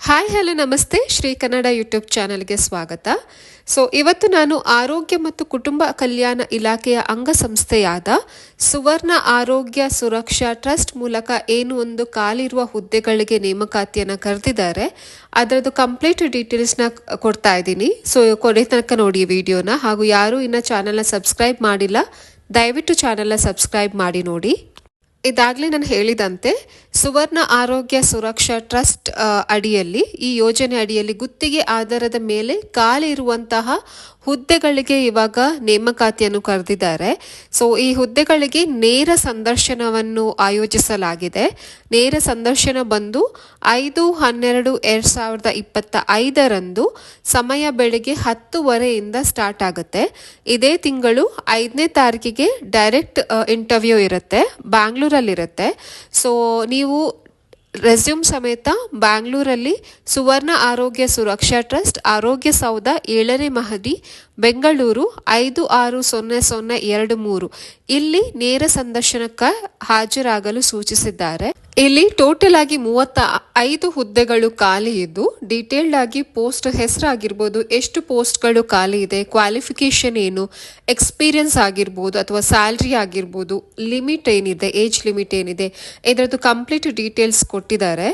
Hi hello ನಮಸ್ತೆ Shri Kannada YouTube ಚಾನಲ್ಗೆ ಸ್ವಾಗತ. ಇವತ್ತು ನಾನು ಆರೋಗ್ಯ ಮತ್ತು ಕುಟುಂಬ ಕಲ್ಯಾಣ ಇಲಾಖೆಯ ಅಂಗಸಂಸ್ಥೆಯಾದ ಸುವರ್ಣ ಆರೋಗ್ಯ ಸುರಕ್ಷಾ ಟ್ರಸ್ಟ್ ಮೂಲಕ ಏನು ಒಂದು ಖಾಲಿರುವ ಹುದ್ದೆಗಳಿಗೆ ನೇಮಕಾತಿಯನ್ನು ಕರೆದಿದ್ದಾರೆ ಅದರದ್ದು ಕಂಪ್ಲೀಟ್ ಡೀಟೇಲ್ಸ್ನ ಕೊಡ್ತಾ ಇದ್ದೀನಿ. ಕೊನೆ ತನಕ ನೋಡಿ ವಿಡಿಯೋನ. ಹಾಗೂ ಯಾರು ಇನ್ನು ಚಾನಲ್ನ ಸಬ್ಸ್ಕ್ರೈಬ್ ಮಾಡಿಲ್ಲ ದಯವಿಟ್ಟು ಚಾನಲ್ನ ಸಬ್ಸ್ಕ್ರೈಬ್ ಮಾಡಿ ನೋಡಿ. ಇದಾಗಲೇ ನಾನು ಹೇಳಿದಂತೆ ಸುವರ್ಣ ಆರೋಗ್ಯ ಸುರಕ್ಷಾ ಟ್ರಸ್ಟ್ ಅಡಿಯಲ್ಲಿ ಈ ಯೋಜನೆ ಅಡಿಯಲ್ಲಿ ಗುತ್ತಿಗೆ ಆಧಾರದ ಮೇಲೆ ಖಾಲಿ ಇರುವಂತಹ ಹುದ್ದೆಗಳಿಗೆ ಇವಾಗ ನೇಮಕಾತಿಯನ್ನು ಕರೆದಿದ್ದಾರೆ. ಈ ಹುದ್ದೆಗಳಿಗೆ ನೇರ ಸಂದರ್ಶನವನ್ನು ಆಯೋಜಿಸಲಾಗಿದೆ. ನೇರ ಸಂದರ್ಶನ ಬಂದು 5/12/2025 ಸಮಯ ಬೆಳಿಗ್ಗೆ 10:30 ಸ್ಟಾರ್ಟ್ ಆಗುತ್ತೆ. ಇದೇ ತಿಂಗಳು 5ನೇ ತಾರೀಕಿಗೆ ಡೈರೆಕ್ಟ್ ಇಂಟರ್ವ್ಯೂ ಇರುತ್ತೆ, ಬ್ಯಾಂಗ್ಳೂರಲ್ಲಿರುತ್ತೆ. ನೀವು ರೆಸ್ಯೂಮ್ ಸಮೇತ ಬ್ಯಾಂಗ್ಳೂರಲ್ಲಿ ಸುವರ್ಣ ಆರೋಗ್ಯ ಸುರಕ್ಷಾ ಟ್ರಸ್ಟ್ ಆರೋಗ್ಯ ಸೌಧ 7ನೇ ಮಹಡಿ ಬೆಂಗಳೂರು 560023 ಇಲ್ಲಿ ನೇರ ಸಂದರ್ಶನಕ್ಕೆ ಹಾಜರಾಗಲು ಸೂಚಿಸಿದ್ದಾರೆ. ಇಲ್ಲಿ ಟೋಟಲ್ ಆಗಿ 35 ಹುದ್ದೆಗಳು ಖಾಲಿ ಇದ್ದು ಡೀಟೇಲ್ಡ್ ಆಗಿ ಪೋಸ್ಟ್ ಹೆಸರಾಗಿರ್ಬೋದು, ಎಷ್ಟು ಪೋಸ್ಟ್ಗಳು ಖಾಲಿ ಇದೆ, ಕ್ವಾಲಿಫಿಕೇಶನ್ ಏನು, ಎಕ್ಸ್ಪೀರಿಯನ್ಸ್ ಆಗಿರ್ಬೋದು ಅಥವಾ ಸ್ಯಾಲ್ರಿ ಆಗಿರ್ಬೋದು, ಲಿಮಿಟ್ ಏನಿದೆ, ಏಜ್ ಲಿಮಿಟ್ ಏನಿದೆ, ಇದರದ್ದು ಕಂಪ್ಲೀಟ್ ಡೀಟೇಲ್ಸ್ ಕೊಟ್ಟಿದ್ದಾರೆ.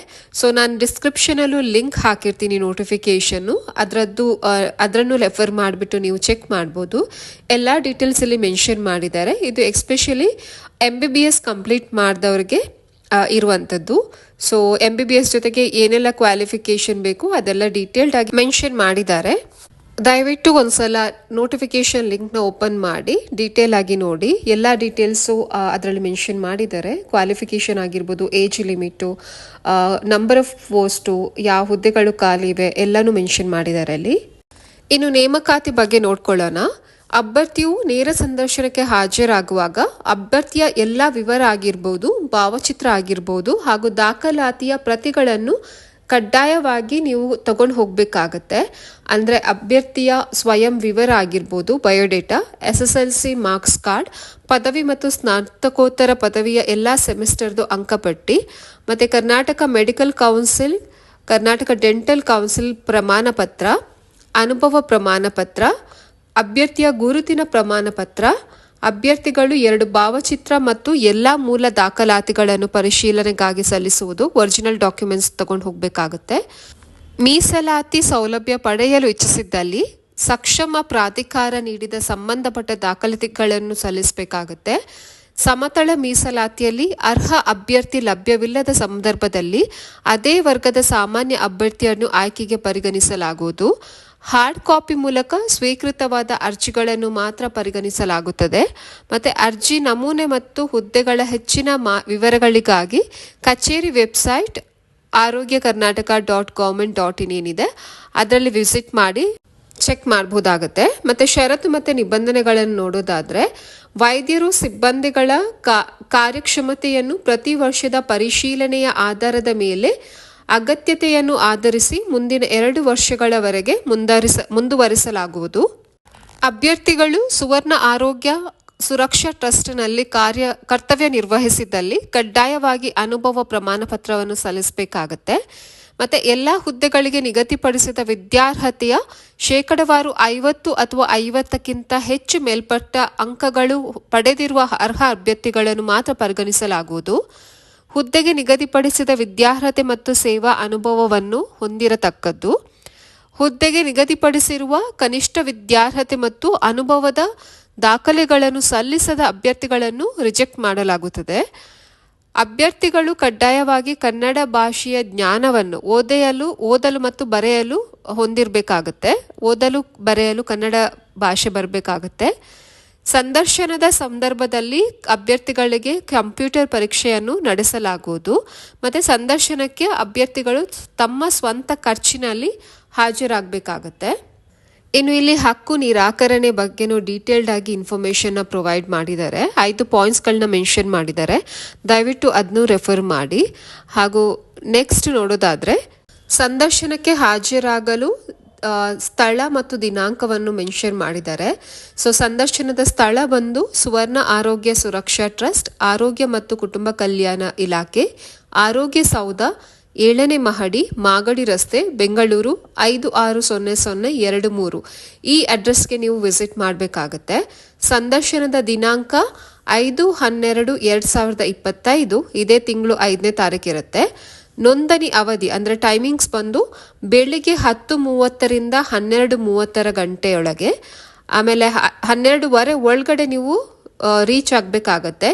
ನಾನು ಡಿಸ್ಕ್ರಿಪ್ಷನಲ್ಲೂ ಲಿಂಕ್ ಹಾಕಿರ್ತೀನಿ ನೋಟಿಫಿಕೇಶನ್ನು, ಅದರನ್ನು ರೆಫರ್ ಮಾಡಿಬಿಟ್ಟು ನೀವು ಚೆಕ್ ಮಾಡ್ಬೋದು. ಎಲ್ಲ ಡೀಟೇಲ್ಸ್ ಇಲ್ಲಿ ಮೆನ್ಷನ್ ಮಾಡಿದ್ದಾರೆ. ಇದು ಎಸ್ಪೆಷಲಿ MBBS ಕಂಪ್ಲೀಟ್ ಮಾಡಿದವ್ರಿಗೆ ಇರುವಂಥದ್ದು. MBBS ಜೊತೆಗೆ ಏನೆಲ್ಲ ಕ್ವಾಲಿಫಿಕೇಶನ್ ಬೇಕು ಅದೆಲ್ಲ ಡೀಟೇಲ್ಡ್ ಆಗಿ ಮೆನ್ಷನ್ ಮಾಡಿದ್ದಾರೆ. ದಯವಿಟ್ಟು ಒಂದ್ಸಲ ನೋಟಿಫಿಕೇಶನ್ ಲಿಂಕ್ನ ಓಪನ್ ಮಾಡಿ ಡೀಟೇಲ್ ಆಗಿ ನೋಡಿ. ಎಲ್ಲ ಡೀಟೇಲ್ಸು ಅದರಲ್ಲಿ ಮೆನ್ಷನ್ ಮಾಡಿದ್ದಾರೆ. ಕ್ವಾಲಿಫಿಕೇಶನ್ ಆಗಿರ್ಬೋದು, age limit, number of post, ಯಾವ ಹುದ್ದೆಗಳು ಖಾಲಿ ಇವೆ ಎಲ್ಲನೂ ಮೆನ್ಷನ್ ಮಾಡಿದ್ದಾರೆ ಅಲ್ಲಿ. ಇನ್ನು ನೇಮಕಾತಿ ಬಗ್ಗೆ ನೋಡ್ಕೊಳ್ಳೋಣ. ಅಭ್ಯರ್ಥಿಯು ನೇರ ಸಂದರ್ಶನಕ್ಕೆ ಹಾಜರಾಗುವಾಗ ಅಭ್ಯರ್ಥಿಯ ಎಲ್ಲ ವಿವರ ಆಗಿರ್ಬೋದು, ಭಾವಚಿತ್ರ ಆಗಿರ್ಬೋದು ಹಾಗೂ ದಾಖಲಾತಿಯ ಪ್ರತಿಗಳನ್ನು ಕಡ್ಡಾಯವಾಗಿ ನೀವು ತಗೊಂಡು ಹೋಗಬೇಕಾಗತ್ತೆ. ಅಂದರೆ ಅಭ್ಯರ್ಥಿಯ ಸ್ವಯಂ ವಿವರ ಆಗಿರ್ಬೋದು, ಬಯೋಡೇಟಾ, SSLC ಮಾರ್ಕ್ಸ್ ಕಾರ್ಡ್, ಪದವಿ ಮತ್ತು ಸ್ನಾತಕೋತ್ತರ ಪದವಿಯ ಎಲ್ಲ ಸೆಮಿಸ್ಟರ್ದು ಅಂಕಪಟ್ಟಿ, ಮತ್ತು Karnataka medical council, Karnataka dental council ಪ್ರಮಾಣ ಪತ್ರ, ಅನುಭವ ಪ್ರಮಾಣ ಪತ್ರ, ಅಭ್ಯರ್ಥಿಯ ಗುರುತಿನ ಪ್ರಮಾಣ ಪತ್ರ, ಅಭ್ಯರ್ಥಿಗಳು 2 ಭಾವಚಿತ್ರ ಮತ್ತು ಎಲ್ಲ ಮೂಲ ದಾಖಲಾತಿಗಳನ್ನು ಪರಿಶೀಲನೆಗಾಗಿ ಸಲ್ಲಿಸುವುದು, ಒರಿಜಿನಲ್ ಡಾಕ್ಯುಮೆಂಟ್ಸ್ ತಗೊಂಡು ಹೋಗಬೇಕಾಗುತ್ತೆ. ಮೀಸಲಾತಿ ಸೌಲಭ್ಯ ಪಡೆಯಲು ಇಚ್ಛಿಸಿದ್ದಲ್ಲಿ ಸಕ್ಷಮ ಪ್ರಾಧಿಕಾರ ನೀಡಿದ ಸಂಬಂಧಪಟ್ಟ ದಾಖಲಾತಿಗಳನ್ನು ಸಲ್ಲಿಸಬೇಕಾಗುತ್ತೆ. ಸಮತಳ ಮೀಸಲಾತಿಯಲ್ಲಿ ಅರ್ಹ ಅಭ್ಯರ್ಥಿ ಲಭ್ಯವಿಲ್ಲದ ಸಂದರ್ಭದಲ್ಲಿ ಅದೇ ವರ್ಗದ ಸಾಮಾನ್ಯ ಅಭ್ಯರ್ಥಿಯನ್ನು ಆಯ್ಕೆಗೆ ಪರಿಗಣಿಸಲಾಗುವುದು. ಹಾರ್ಡ್ ಕಾಪಿ ಮೂಲಕ ಸ್ವೀಕೃತವಾದ ಅರ್ಜಿಗಳನ್ನು ಮಾತ್ರ ಪರಿಗಣಿಸಲಾಗುತ್ತದೆ. ಮತ್ತು ಅರ್ಜಿ ನಮೂನೆ ಮತ್ತು ಹುದ್ದೆಗಳ ಹೆಚ್ಚಿನ ವಿವರಗಳಿಗಾಗಿ ಕಚೇರಿ ವೆಬ್ಸೈಟ್ arogyakarnataka.government.in ಏನಿದೆ ಅದರಲ್ಲಿ ವಿಸಿಟ್ ಮಾಡಿ ಚೆಕ್ ಮಾಡಬಹುದಾಗುತ್ತೆ. ಮತ್ತು ಷರತ್ತು ಮತ್ತು ನಿಬಂಧನೆಗಳನ್ನು ನೋಡೋದಾದರೆ, ವೈದ್ಯರು ಸಿಬ್ಬಂದಿಗಳ ಕಾರ್ಯಕ್ಷಮತೆಯನ್ನು ಪ್ರತಿ ವರ್ಷದ ಪರಿಶೀಲನೆಯ ಆಧಾರದ ಮೇಲೆ ಅಗತ್ಯತೆಯನ್ನು ಆಧರಿಸಿ ಮುಂದಿನ 2 ವರ್ಷಗಳವರೆಗೆ ಮುಂದುವರಿಸಲಾಗುವುದು. ಅಭ್ಯರ್ಥಿಗಳು ಸುವರ್ಣ ಆರೋಗ್ಯ ಸುರಕ್ಷಾ ಟ್ರಸ್ಟ್ನಲ್ಲಿ ಕರ್ತವ್ಯ ನಿರ್ವಹಿಸಿದ್ದಲ್ಲಿ ಕಡ್ಡಾಯವಾಗಿ ಅನುಭವ ಪ್ರಮಾಣ ಪತ್ರವನ್ನು ಸಲ್ಲಿಸಬೇಕಾಗತ್ತೆ. ಮತ್ತು ಎಲ್ಲ ಹುದ್ದೆಗಳಿಗೆ ನಿಗದಿಪಡಿಸಿದ ವಿದ್ಯಾರ್ಹತೆಯ ಶೇಕಡವಾರು 50 ಅಥವಾ 50ಕ್ಕಿಂತ ಹೆಚ್ಚು ಮೇಲ್ಪಟ್ಟ ಅಂಕಗಳು ಪಡೆದಿರುವ ಅರ್ಹ ಅಭ್ಯರ್ಥಿಗಳನ್ನು ಮಾತ್ರ ಪರಿಗಣಿಸಲಾಗುವುದು. ಹುದ್ದೆಗೆ ನಿಗದಿಪಡಿಸಿದ ವಿದ್ಯಾರ್ಹತೆ ಮತ್ತು ಸೇವಾ ಅನುಭವವನ್ನು ಹೊಂದಿರತಕ್ಕದ್ದು. ಹುದ್ದೆಗೆ ನಿಗದಿಪಡಿಸಿರುವ ಕನಿಷ್ಠ ವಿದ್ಯಾರ್ಹತೆ ಮತ್ತು ಅನುಭವದ ದಾಖಲೆಗಳನ್ನು ಸಲ್ಲಿಸದ ಅಭ್ಯರ್ಥಿಗಳನ್ನು ರಿಜೆಕ್ಟ್ ಮಾಡಲಾಗುತ್ತದೆ. ಅಭ್ಯರ್ಥಿಗಳು ಕಡ್ಡಾಯವಾಗಿ ಕನ್ನಡ ಭಾಷೆಯ ಜ್ಞಾನವನ್ನು ಓದಲು ಮತ್ತು ಬರೆಯಲು ಹೊಂದಿರಬೇಕಾಗುತ್ತೆ. ಓದಲು ಬರೆಯಲು ಕನ್ನಡ ಭಾಷೆ ಬರಬೇಕಾಗುತ್ತೆ. ಸಂದರ್ಶನದ ಸಂದರ್ಭದಲ್ಲಿ ಅಭ್ಯರ್ಥಿಗಳಿಗೆ ಕಂಪ್ಯೂಟರ್ ಪರೀಕ್ಷೆಯನ್ನು ನಡೆಸಲಾಗುವುದು. ಮತ್ತು ಸಂದರ್ಶನಕ್ಕೆ ಅಭ್ಯರ್ಥಿಗಳು ತಮ್ಮ ಸ್ವಂತ ಖರ್ಚಿನಲ್ಲಿ ಹಾಜರಾಗಬೇಕಾಗತ್ತೆ. ಇನ್ನು ಇಲ್ಲಿ ಹಕ್ಕು ನಿರಾಕರಣೆ ಬಗ್ಗೆನೂ ಡೀಟೇಲ್ಡ್ ಆಗಿ ಇನ್ಫಾರ್ಮೇಷನ್ನ ಪ್ರೊವೈಡ್ ಮಾಡಿದ್ದಾರೆ. 5 ಪಾಯಿಂಟ್ಸ್ಗಳನ್ನ ಮೆನ್ಷನ್ ಮಾಡಿದ್ದಾರೆ. ದಯವಿಟ್ಟು ಅದನ್ನು ರೆಫರ್ ಮಾಡಿ. ಹಾಗೂ ನೆಕ್ಸ್ಟ್ ನೋಡೋದಾದರೆ, ಸಂದರ್ಶನಕ್ಕೆ ಹಾಜರಾಗಲು ಸ್ಥಳ ಮತ್ತು ದಿನಾಂಕವನ್ನು ಮೆನ್ಷನ್ ಮಾಡಿದ್ದಾರೆ. ಸಂದರ್ಶನದ ಸ್ಥಳ ಬಂದು ಸುವರ್ಣ ಆರೋಗ್ಯ ಸುರಕ್ಷಾ ಟ್ರಸ್ಟ್ ಆರೋಗ್ಯ ಮತ್ತು ಕುಟುಂಬ ಕಲ್ಯಾಣ ಇಲಾಖೆ ಆರೋಗ್ಯ ಸೌಧ 7ನೇ ಮಹಡಿ, ಮಾಗಡಿ ರಸ್ತೆ, ಬೆಂಗಳೂರು 560023. ಈ ಅಡ್ರೆಸ್ಗೆ ನೀವು ವಿಸಿಟ್ ಮಾಡಬೇಕಾಗತ್ತೆ. ಸಂದರ್ಶನದ ದಿನಾಂಕ 5/12/2025, ಇದೇ ತಿಂಗಳು 5ನೇ ತಾರೀಕು ಇರುತ್ತೆ. ನೋಂದಣಿ ಅವಧಿ ಅಂದರೆ ಟೈಮಿಂಗ್ಸ್ ಬಂದು ಬೆಳಿಗ್ಗೆ 10:30ರಿಂದ 12:30 ಗಂಟೆಯೊಳಗೆ. ಆಮೇಲೆ 12:15 ಒಳಗಡೆ ನೀವು ರೀಚ್ ಆಗಬೇಕಾಗತ್ತೆ.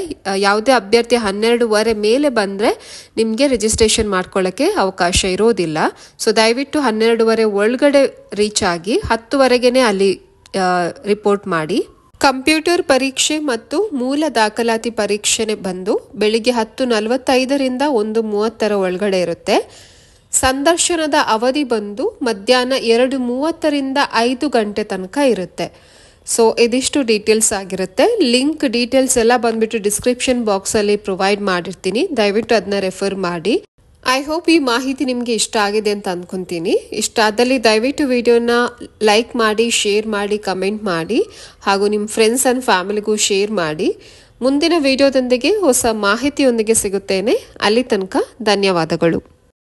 ಯಾವುದೇ ಅಭ್ಯರ್ಥಿ 12:15 ಮೇಲೆ ಬಂದರೆ ನಿಮಗೆ ರಿಜಿಸ್ಟ್ರೇಷನ್ ಮಾಡ್ಕೊಳ್ಳೋಕ್ಕೆ ಅವಕಾಶ ಇರೋದಿಲ್ಲ. ಸೊ ದಯವಿಟ್ಟು 12:15 ಒಳಗಡೆ ರೀಚ್ ಆಗಿ 10ವರೆಗೇ ಅಲ್ಲಿ ರಿಪೋರ್ಟ್ ಮಾಡಿ. ಕಂಪ್ಯೂಟರ್ ಪರೀಕ್ಷೆ ಮತ್ತು ಮೂಲ ದಾಖಲಾತಿ ಪರೀಕ್ಷೆ ಬಂದು ಬೆಳಿಗ್ಗೆ 10:45ರಿಂದ 1:30 ಒಳಗಡೆ ಇರುತ್ತೆ. ಸಂದರ್ಶನದ ಅವಧಿ ಬಂದು ಮಧ್ಯಾಹ್ನ 2:30ರಿಂದ 5 ಗಂಟೆ ತನಕ ಇರುತ್ತೆ. ಸೊ ಇದಿಷ್ಟು ಡೀಟೇಲ್ಸ್ ಆಗಿರುತ್ತೆ. ಲಿಂಕ್ ಡೀಟೇಲ್ಸ್ ಎಲ್ಲ ಬಂದ್ಬಿಟ್ಟು ಡಿಸ್ಕ್ರಿಪ್ಷನ್ ಬಾಕ್ಸಲ್ಲಿ ಪ್ರೊವೈಡ್ ಮಾಡಿರ್ತೀನಿ. ದಯವಿಟ್ಟು ಅದನ್ನ ರೆಫರ್ ಮಾಡಿ. ಐ ಹೋಪ್ ಈ ಮಾಹಿತಿ ನಿಮಗೆ ಇಷ್ಟ ಆಗಿದೆ ಅಂತ ಅಂದ್ಕೊತೀನಿ. ಇಷ್ಟ ಆದಲ್ಲಿ ದಯವಿಟ್ಟು ವಿಡಿಯೋನ ಲೈಕ್ ಮಾಡಿ, ಶೇರ್ ಮಾಡಿ, ಕಮೆಂಟ್ ಮಾಡಿ, ಹಾಗೂ ನಿಮ್ಮ ಫ್ರೆಂಡ್ಸ್ ಆ್ಯಂಡ್ ಫ್ಯಾಮಿಲಿಗೂ ಶೇರ್ ಮಾಡಿ. ಮುಂದಿನ ವಿಡಿಯೋದೊಂದಿಗೆ ಹೊಸ ಮಾಹಿತಿಯೊಂದಿಗೆ ಸಿಗುತ್ತೇನೆ. ಅಲ್ಲಿ ತನಕ ಧನ್ಯವಾದಗಳು.